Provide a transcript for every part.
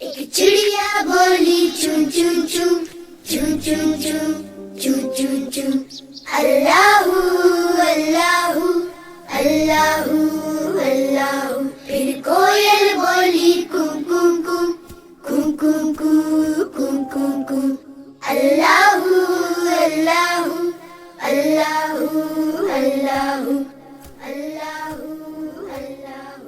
ایک چڑیا بولی چوں چوں چوں چوں چوں چوں چوں چوں چوں اللہ اللہ اللہ اللہ. پھر کوئل بولی کوں کوں کوں کوں کوں کوں کوں کوں کوں اللہ اللہ اللہ اللہ اللہ اللہ.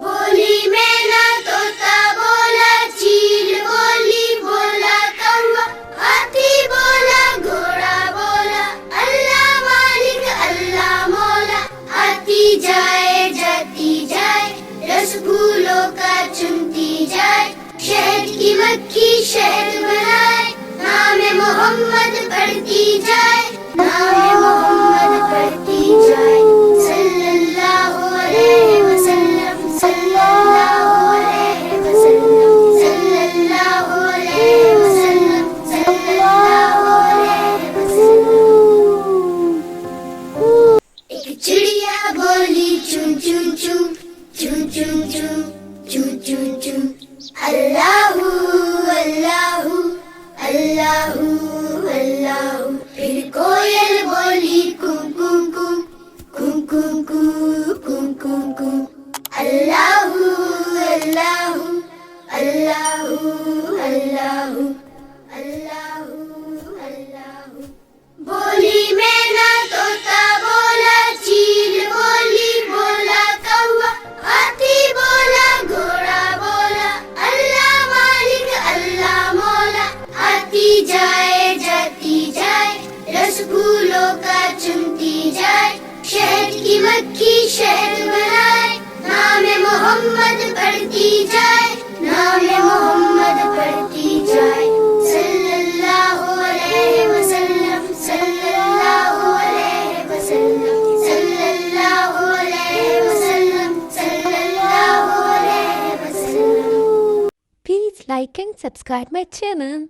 بولی مینا طوطا بولا چیل بولی بولا کوا ہاتھی بولا گھوڑا بولا اللہ مالک اللہ مولا. آتی جائے جاتی جائے رس پھولوں کا چنتی جائے شہد کی مکھی شہد بنائے نام محمد پڑھتی جائے نام محمد پڑھتی جائے صلی اللہ علیہ وسلم صلی اللہ علیہ وسلم صلی اللہ علیہ وسلم صلی اللہ علیہ وسلم. ایک چڑیا بولی چوں چوں چوں چوں چوں چوں چوں چوں چوں اللہ اللہ اللہ اللہ. پھر کوئل بولی کوں کوں کوں کوں کوں کوں کوں کوں کوں اللہ اللہ اللہ اللہ اللہ اللہ. بولی مینا طوطا بولا چیل بولی بولا کوا ہاتھی بولا گھوڑا بولا اللہ مالک اللہ مولا. آتی جائے جاتی جائے رس پھولوں کا چنتی جائے شہد کی مکھی شہد بنائے نام محمد پڑھتی جائے نام محمد پڑھتی جائے صلی اللہ علیہ وسلم صلی اللہ علیہ وسلم صلی اللہ علیہ وسلم صلی اللہ علیہ وسلم. Please like and subscribe my channel.